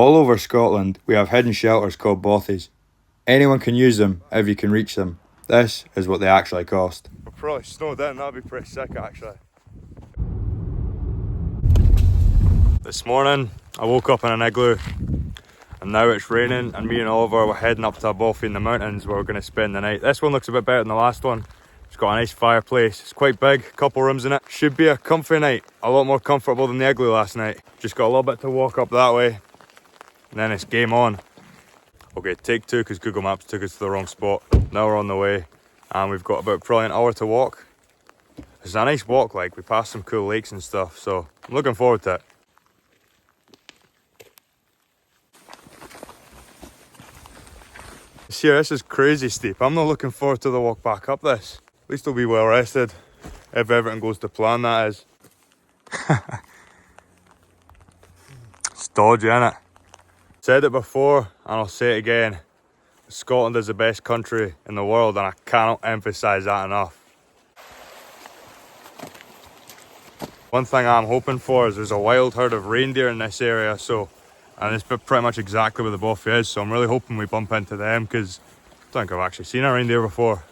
All over Scotland, we have hidden shelters called bothies. Anyone can use them if you can reach them. This is what they actually cost. We'll probably snowed in, that'd be pretty sick actually. This morning, I woke up in an igloo and now it's raining, and me and Oliver were heading up to a bothy in the mountains where we're going to spend the night. This one looks a bit better than the last one. It's got a nice fireplace, it's quite big, a couple rooms in it. Should be a comfy night, a lot more comfortable than the igloo last night. Just got a little bit to walk up that way and then it's game on. Okay, take two because Google Maps took us to the wrong spot. Now we're on the way and we've got about probably an hour to walk. It's a nice walk, like we passed some cool lakes and stuff, so I'm looking forward to it. Here, this is crazy steep. I'm not looking forward to the walk back up this. At least I'll be well rested if everything goes to plan, that is. It's dodgy, innit? Said it before and I'll say it again. Scotland is the best country in the world and I cannot emphasise that enough. One thing I'm hoping for is there's a wild herd of reindeer in this area, and it's pretty much exactly where the bothy is, so I'm really hoping we bump into them because I don't think I've actually seen a reindeer before.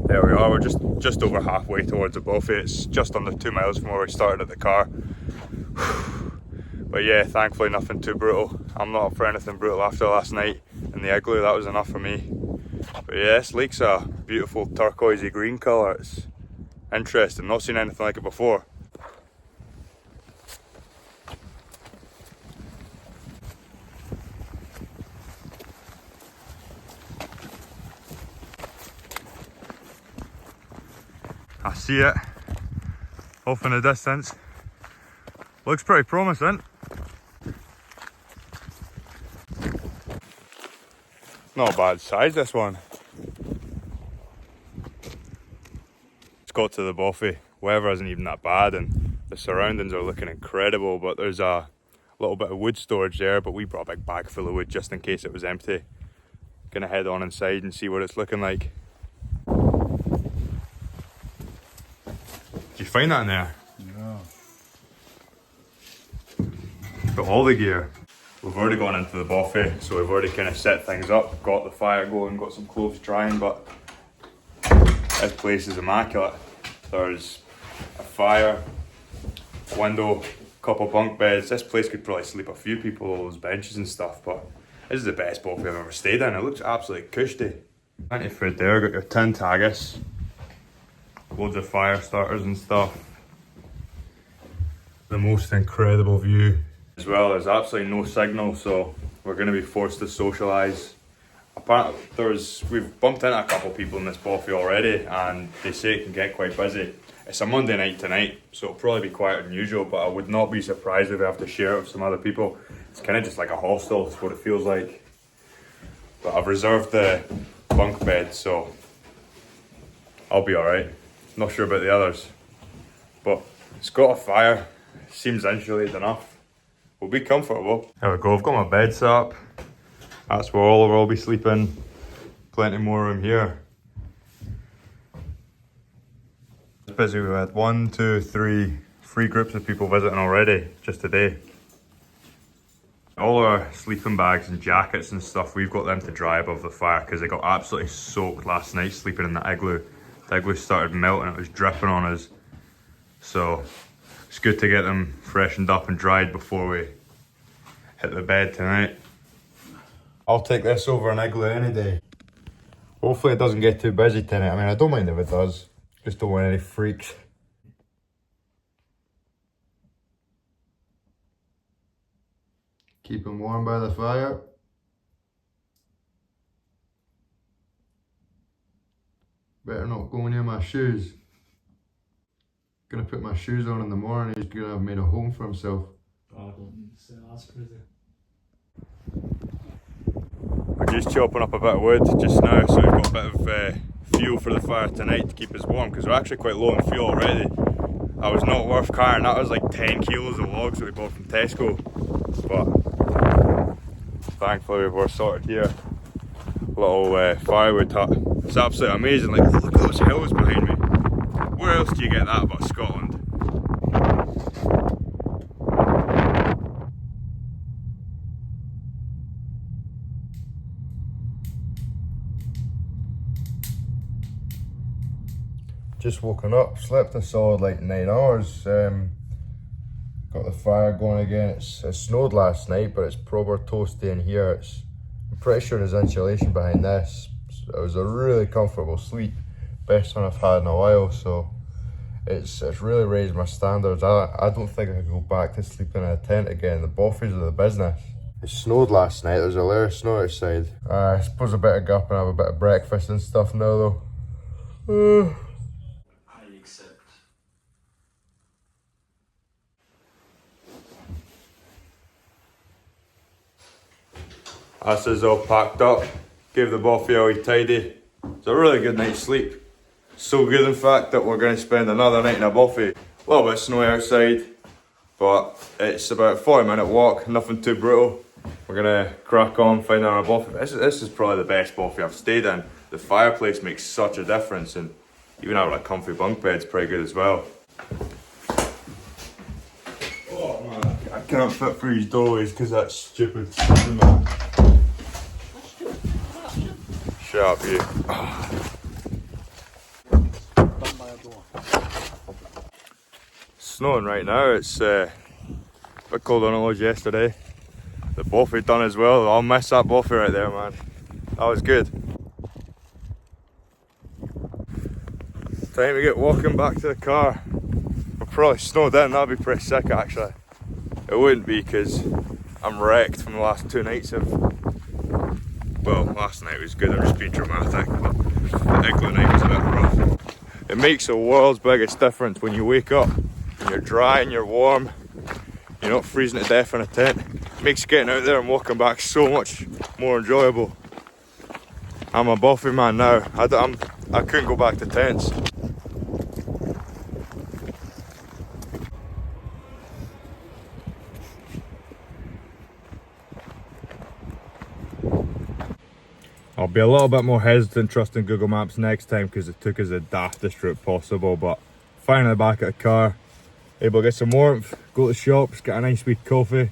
There we are, we're just over halfway towards the bothy. It's just under 2 miles from where we started at the car. But yeah, thankfully nothing too brutal. I'm not up for anything brutal after last night in the igloo, that was enough for me. But yeah, this lake's a beautiful turquoisey green colour. It's interesting, not seen anything like it before. I see it off in the distance. Looks pretty promising. Not a bad size, this one. It's got to the bothy. Weather isn't even that bad and the surroundings are looking incredible, but there's a little bit of wood storage there, but we brought a big bag full of wood just in case it was empty. Gonna head on inside and see what it's looking like. Did you find that in there? No. Got all the gear. We've already gone into the bothy, so we've already kind of set things up, got the fire going, got some clothes drying, but this place is immaculate. There's a fire, window, couple bunk beds. This place could probably sleep a few people, all those benches and stuff, but this is the best bothy I've ever stayed in. It looks absolutely cushy. Plenty of food there, got your tin haggis, loads of fire starters and stuff. The most incredible view. As well, there's absolutely no signal, so we're going to be forced to socialise. Apparently, we've bumped into a couple people in this bothy already, and they say it can get quite busy. It's a Monday night tonight, so it'll probably be quieter than usual, but I would not be surprised if we have to share it with some other people. It's kind of just like a hostel, it's what it feels like. But I've reserved the bunk bed, so I'll be alright. Not sure about the others, but it's got a fire, seems insulated enough. We'll be comfortable. There we go, I've got my bed set up. That's where Oliver will be sleeping. Plenty more room here. It's busy, we had 1, 2, 3 groups of people visiting already, just today. All our sleeping bags and jackets and stuff, we've got them to dry above the fire because they got absolutely soaked last night sleeping in the igloo. The igloo started melting, it was dripping on us. So it's good to get them freshened up and dried before we hit the bed tonight. I'll take this over an igloo any day. Hopefully it doesn't get too busy tonight. I mean, I don't mind if it does. Just don't want any freaks. Keep them warm by the fire. Better not go near my shoes. Gonna put my shoes on in the morning. He's gonna have made a home for himself. Oh, I don't need to say that's crazy. We're just chopping up a bit of wood just now, so we've got a bit of fuel for the fire tonight to keep us warm because we're actually quite low on fuel already. that was not worth carrying. That was like 10 kilos of logs that we bought from Tesco. But thankfully we're sorted here. Little firewood hut. It's absolutely amazing. Like, look at those hills behind me. Where else do you get that but Scotland? Just woken up, slept a solid like 9 hours. Got the fire going again. It snowed last night, but it's proper toasty in here. I'm pretty sure there's insulation behind this. It was a really comfortable sleep, best one I've had in a while. So it's really raised my standards. I don't think I could go back to sleeping in a tent again. The bothies are the business. It snowed last night. There was a layer of snow outside. I suppose I better go up and have a bit of breakfast and stuff now though. I accept. This is all packed up. Gave the bothy a wee tidy. It's a really good night's sleep. So good in fact that we're going to spend another night in a bothy. A little bit snowy outside, but it's about a 40-minute walk, nothing too brutal. We're going to crack on, find our bothy. This is probably the best bothy I've stayed in. The fireplace makes such a difference, and even our like comfy bunk bed's pretty good as well. Oh man, I can't fit through these doorways because that's stupid. Shut up, you. Snowing right now. It's a bit colder than it was yesterday. The bothy done as well. I'll miss that bothy right there, man. That was good. Time to get walking back to the car. We're probably snowed in. That'd be pretty sick actually. It wouldn't be because I'm wrecked from the last 2 nights of. Well, last night was good, I'm just being dramatic, but the Igloo night was a bit rough. It makes the world's biggest difference when you wake up and you're dry and you're warm, you're not freezing to death in a tent. It makes getting out there and walking back so much more enjoyable. I'm a bothy man now, I couldn't go back to tents. I'll be a little bit more hesitant trusting Google Maps next time because it took us the daftest route possible, but finally back at the car, able to get some warmth, go to the shops, get a nice wee coffee.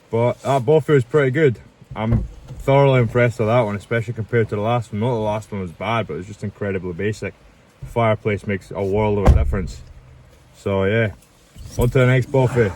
But that bothy was pretty good. I'm thoroughly impressed with that one, especially compared to the last one. Not the last one was bad, but it was just incredibly basic. The fireplace makes a world of a difference. So yeah, on to the next bothy.